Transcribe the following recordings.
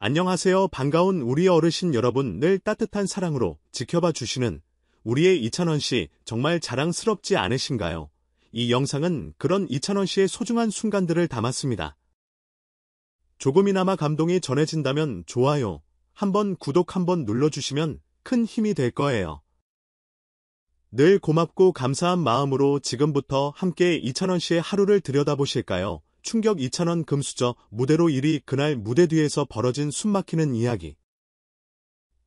안녕하세요. 반가운 우리 어르신 여러분, 늘 따뜻한 사랑으로 지켜봐 주시는 우리의 이찬원 씨, 정말 자랑스럽지 않으신가요? 이 영상은 그런 이찬원 씨의 소중한 순간들을 담았습니다. 조금이나마 감동이 전해진다면 좋아요, 한번 구독 한번 눌러주시면 큰 힘이 될 거예요. 늘 고맙고 감사한 마음으로 지금부터 함께 이찬원 씨의 하루를 들여다보실까요? 충격 이찬원 금수저 무대로 1위. 그날 무대 뒤에서 벌어진 숨막히는 이야기.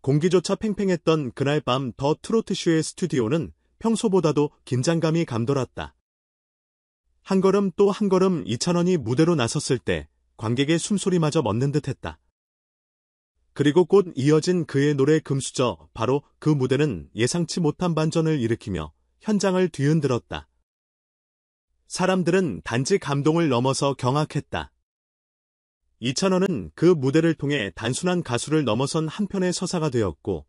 공기조차 팽팽했던 그날 밤 더 트로트쇼의 스튜디오는 평소보다도 긴장감이 감돌았다. 한 걸음 또 한 걸음 이찬원이 무대로 나섰을 때 관객의 숨소리마저 멎는 듯했다. 그리고 곧 이어진 그의 노래 금수저, 바로 그 무대는 예상치 못한 반전을 일으키며 현장을 뒤흔들었다. 사람들은 단지 감동을 넘어서 경악했다. 이찬원은 그 무대를 통해 단순한 가수를 넘어선 한편의 서사가 되었고,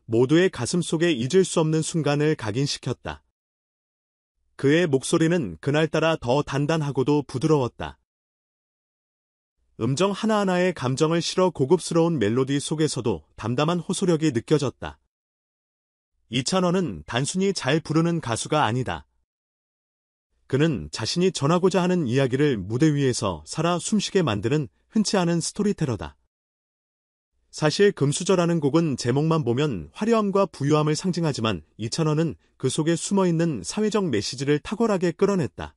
모두의 가슴 속에 잊을 수 없는 순간을 각인시켰다. 그의 목소리는 그날따라 더 단단하고도 부드러웠다. 음정 하나하나에 감정을 실어 고급스러운 멜로디 속에서도 담담한 호소력이 느껴졌다. 이찬원은 단순히 잘 부르는 가수가 아니다. 그는 자신이 전하고자 하는 이야기를 무대 위에서 살아 숨쉬게 만드는 흔치 않은 스토리텔러다. 사실 금수저라는 곡은 제목만 보면 화려함과 부유함을 상징하지만 이찬원은 그 속에 숨어있는 사회적 메시지를 탁월하게 끌어냈다.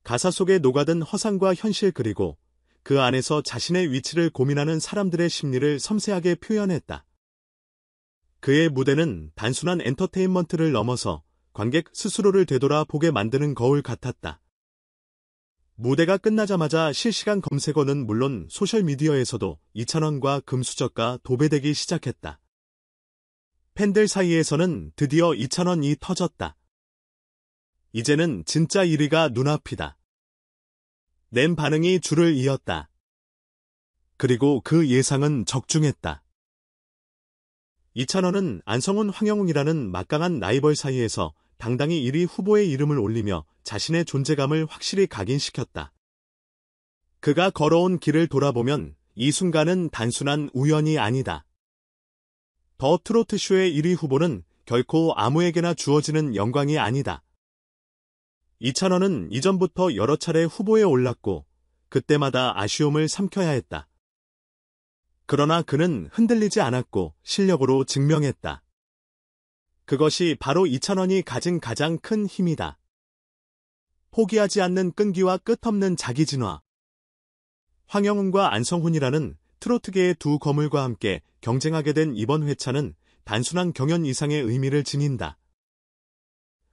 가사 속에 녹아든 허상과 현실, 그리고 그 안에서 자신의 위치를 고민하는 사람들의 심리를 섬세하게 표현했다. 그의 무대는 단순한 엔터테인먼트를 넘어서 관객 스스로를 되돌아보게 만드는 거울 같았다. 무대가 끝나자마자 실시간 검색어는 물론 소셜미디어에서도 이찬원과 금수저가 도배되기 시작했다. 팬들 사이에서는 드디어 이찬원이 터졌다. 이제는 진짜 1위가 눈앞이다. 낸 반응이 줄을 이었다. 그리고 그 예상은 적중했다. 이찬원은 안성훈, 황영웅이라는 막강한 라이벌 사이에서 당당히 1위 후보의 이름을 올리며 자신의 존재감을 확실히 각인시켰다. 그가 걸어온 길을 돌아보면 이 순간은 단순한 우연이 아니다. 더 트로트쇼의 1위 후보는 결코 아무에게나 주어지는 영광이 아니다. 이찬원은 이전부터 여러 차례 후보에 올랐고 그때마다 아쉬움을 삼켜야 했다. 그러나 그는 흔들리지 않았고 실력으로 증명했다. 그것이 바로 이찬원이 가진 가장 큰 힘이다. 포기하지 않는 끈기와 끝없는 자기 진화. 황영웅과 안성훈이라는 트로트계의 두 거물과 함께 경쟁하게 된 이번 회차는 단순한 경연 이상의 의미를 지닌다.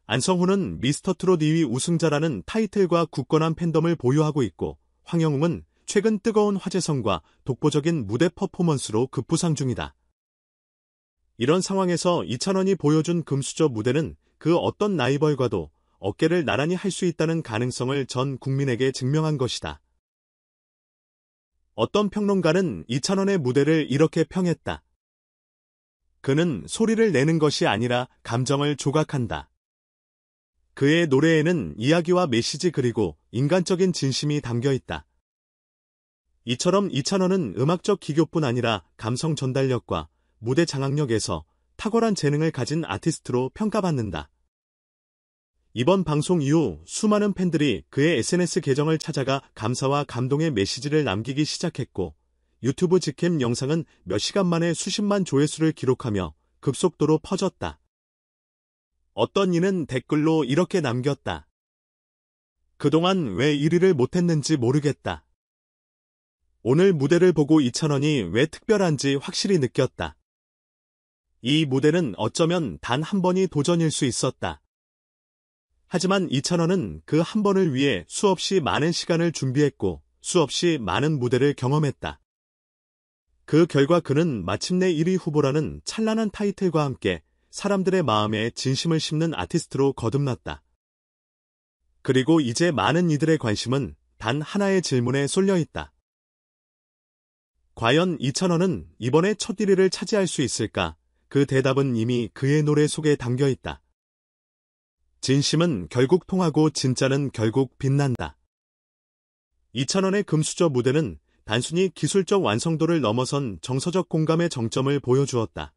안성훈은 미스터트롯 2위 우승자라는 타이틀과 굳건한 팬덤을 보유하고 있고, 황영웅은 최근 뜨거운 화제성과 독보적인 무대 퍼포먼스로 급부상 중이다. 이런 상황에서 이찬원이 보여준 금수저 무대는 그 어떤 라이벌과도 어깨를 나란히 할 수 있다는 가능성을 전 국민에게 증명한 것이다. 어떤 평론가는 이찬원의 무대를 이렇게 평했다. 그는 소리를 내는 것이 아니라 감정을 조각한다. 그의 노래에는 이야기와 메시지, 그리고 인간적인 진심이 담겨 있다. 이처럼 이찬원은 음악적 기교뿐 아니라 감성 전달력과 무대 장악력에서 탁월한 재능을 가진 아티스트로 평가받는다. 이번 방송 이후 수많은 팬들이 그의 SNS 계정을 찾아가 감사와 감동의 메시지를 남기기 시작했고, 유튜브 직캠 영상은 몇 시간 만에 수십만 조회수를 기록하며 급속도로 퍼졌다. 어떤 이는 댓글로 이렇게 남겼다. 그동안 왜 1위를 못했는지 모르겠다. 오늘 무대를 보고 이찬원이 왜 특별한지 확실히 느꼈다. 이 무대는 어쩌면 단 한 번이 도전일 수 있었다. 하지만 이찬원은 그 한 번을 위해 수없이 많은 시간을 준비했고 수없이 많은 무대를 경험했다. 그 결과 그는 마침내 1위 후보라는 찬란한 타이틀과 함께 사람들의 마음에 진심을 심는 아티스트로 거듭났다. 그리고 이제 많은 이들의 관심은 단 하나의 질문에 쏠려 있다. 과연 이찬원은 이번에 첫 1위를 차지할 수 있을까? 그 대답은 이미 그의 노래 속에 담겨 있다. 진심은 결국 통하고 진짜는 결국 빛난다. 이찬원의 금수저 무대는 단순히 기술적 완성도를 넘어선 정서적 공감의 정점을 보여주었다.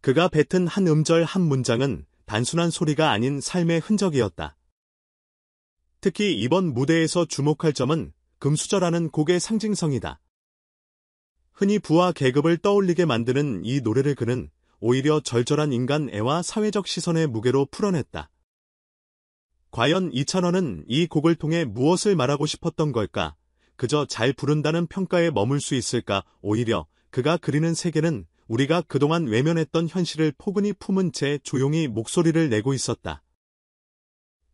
그가 뱉은 한 음절 한 문장은 단순한 소리가 아닌 삶의 흔적이었다. 특히 이번 무대에서 주목할 점은 금수저라는 곡의 상징성이다. 흔히 부와 계급을 떠올리게 만드는 이 노래를 그는 오히려 절절한 인간 애와 사회적 시선의 무게로 풀어냈다. 과연 이찬원은 이 곡을 통해 무엇을 말하고 싶었던 걸까? 그저 잘 부른다는 평가에 머물 수 있을까? 오히려 그가 그리는 세계는 우리가 그동안 외면했던 현실을 포근히 품은 채 조용히 목소리를 내고 있었다.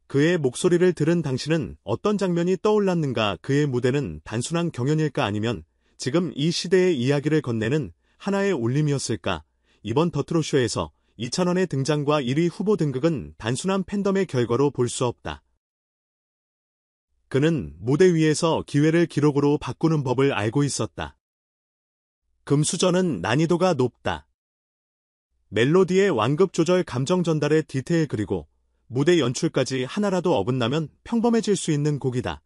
그의 목소리를 들은 당신은 어떤 장면이 떠올랐는가? 그의 무대는 단순한 경연일까? 아니면 지금 이 시대의 이야기를 건네는 하나의 울림이었을까? 이번 더트롯쇼에서 이찬원의 등장과 1위 후보 등극은 단순한 팬덤의 결과로 볼 수 없다. 그는 무대 위에서 기회를 기록으로 바꾸는 법을 알고 있었다. 금수저는 난이도가 높다. 멜로디의 완급 조절, 감정 전달의 디테일, 그리고 무대 연출까지 하나라도 어긋나면 평범해질 수 있는 곡이다.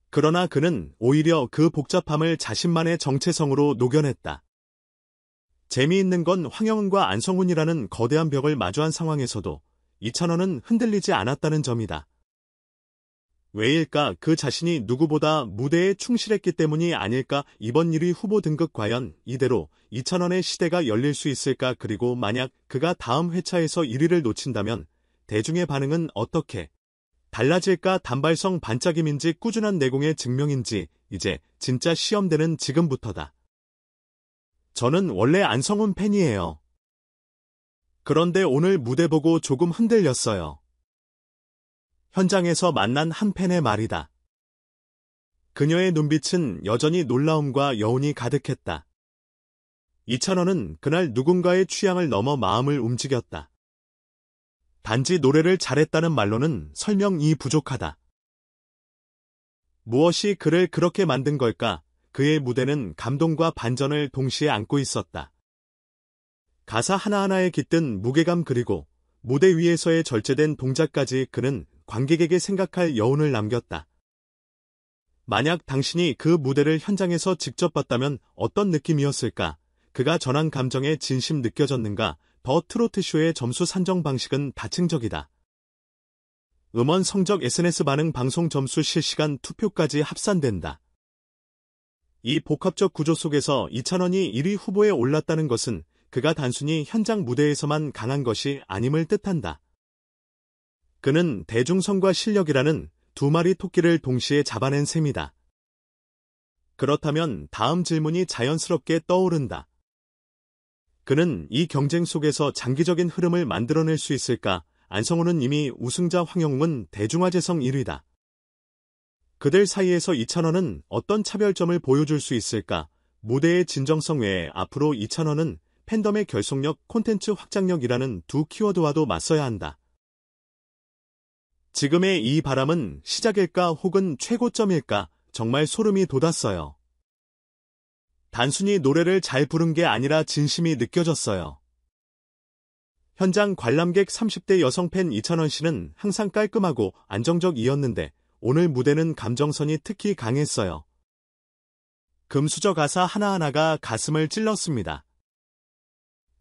그러나 그는 오히려 그 복잡함을 자신만의 정체성으로 녹여냈다. 재미있는 건 황영은과 안성훈이라는 거대한 벽을 마주한 상황에서도 이찬원은 흔들리지 않았다는 점이다. 왜일까? 그 자신이 누구보다 무대에 충실했기 때문이 아닐까? 이번 1위 후보 등극, 과연 이대로 이찬원의 시대가 열릴 수 있을까? 그리고 만약 그가 다음 회차에서 1위를 놓친다면 대중의 반응은 어떻게 달라질까? 단발성 반짝임인지 꾸준한 내공의 증명인지 이제 진짜 시험되는 지금부터다. 저는 원래 안성훈 팬이에요. 그런데 오늘 무대 보고 조금 흔들렸어요. 현장에서 만난 한 팬의 말이다. 그녀의 눈빛은 여전히 놀라움과 여운이 가득했다. 이찬원은 그날 누군가의 취향을 넘어 마음을 움직였다. 단지 노래를 잘했다는 말로는 설명이 부족하다. 무엇이 그를 그렇게 만든 걸까? 그의 무대는 감동과 반전을 동시에 안고 있었다. 가사 하나하나에 깃든 무게감, 그리고 무대 위에서의 절제된 동작까지 그는 관객에게 생각할 여운을 남겼다. 만약 당신이 그 무대를 현장에서 직접 봤다면 어떤 느낌이었을까? 그가 전한 감정에 진심 느껴졌는가? 더 트로트쇼의 점수 산정 방식은 다층적이다. 음원 성적, SNS 반응, 방송 점수, 실시간 투표까지 합산된다. 이 복합적 구조 속에서 이찬원이 1위 후보에 올랐다는 것은 그가 단순히 현장 무대에서만 강한 것이 아님을 뜻한다. 그는 대중성과 실력이라는 두 마리 토끼를 동시에 잡아낸 셈이다. 그렇다면 다음 질문이 자연스럽게 떠오른다. 그는 이 경쟁 속에서 장기적인 흐름을 만들어낼 수 있을까? 안성훈은 이미 우승자, 황영웅은 대중화재성 1위다. 그들 사이에서 이찬원은 어떤 차별점을 보여줄 수 있을까? 무대의 진정성 외에 앞으로 이찬원은 팬덤의 결속력, 콘텐츠 확장력이라는 두 키워드와도 맞서야 한다. 지금의 이 바람은 시작일까 혹은 최고점일까? 정말 소름이 돋았어요. 단순히 노래를 잘 부른 게 아니라 진심이 느껴졌어요. 현장 관람객 30대 여성 팬 이찬원 씨는 항상 깔끔하고 안정적이었는데 오늘 무대는 감정선이 특히 강했어요. 금수저 가사 하나하나가 가슴을 찔렀습니다.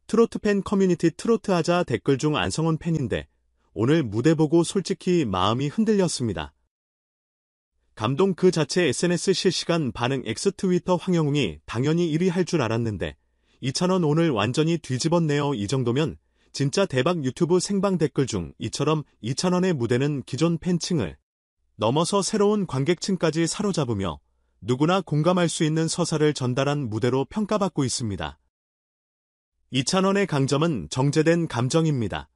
트로트 팬 커뮤니티 트로트하자 댓글 중 안성훈 팬인데 오늘 무대 보고 솔직히 마음이 흔들렸습니다. 감동 그 자체. SNS 실시간 반응 X 트위터 황영웅이 당연히 1위 할 줄 알았는데 이찬원 오늘 완전히 뒤집었네요. 이 정도면 진짜 대박. 유튜브 생방 댓글 중 이처럼 이찬원의 무대는 기존 팬층을 넘어서 새로운 관객층까지 사로잡으며 누구나 공감할 수 있는 서사를 전달한 무대로 평가받고 있습니다. 이찬원의 강점은 정제된 감정입니다.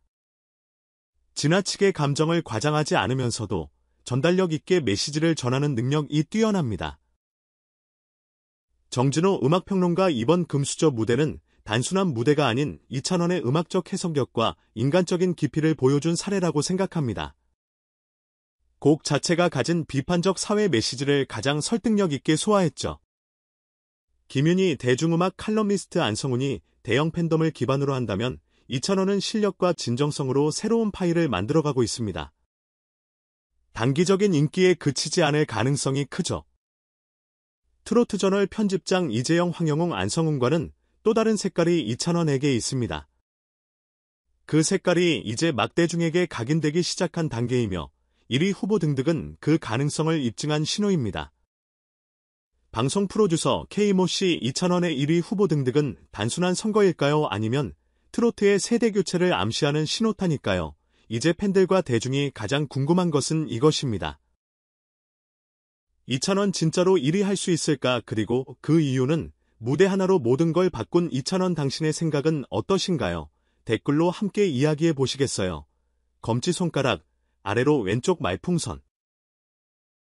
지나치게 감정을 과장하지 않으면서도 전달력 있게 메시지를 전하는 능력이 뛰어납니다. 정진호 음악평론가, 이번 금수저 무대는 단순한 무대가 아닌 이찬원의 음악적 해석력과 인간적인 깊이를 보여준 사례라고 생각합니다. 곡 자체가 가진 비판적 사회 메시지를 가장 설득력 있게 소화했죠. 김윤희 대중음악 칼럼니스트, 안성훈이 대형 팬덤을 기반으로 한다면 이찬원은 실력과 진정성으로 새로운 파일을 만들어가고 있습니다. 단기적인 인기에 그치지 않을 가능성이 크죠. 트로트저널 편집장 이재영, 황영웅, 안성훈과는 또 다른 색깔이 이찬원에게 있습니다. 그 색깔이 이제 막대중에게 각인되기 시작한 단계이며 1위 후보 등등은 그 가능성을 입증한 신호입니다. 방송 프로듀서 K모 씨, 이찬원의 1위 후보 등등은 단순한 선거일까요? 아니면 트로트의 세대 교체를 암시하는 신호탄일까요? 이제 팬들과 대중이 가장 궁금한 것은 이것입니다. 이찬원 진짜로 1위 할 수 있을까? 그리고 그 이유는 무대 하나로 모든 걸 바꾼 이찬원, 당신의 생각은 어떠신가요? 댓글로 함께 이야기해 보시겠어요? 검지손가락 아래로 왼쪽 말풍선.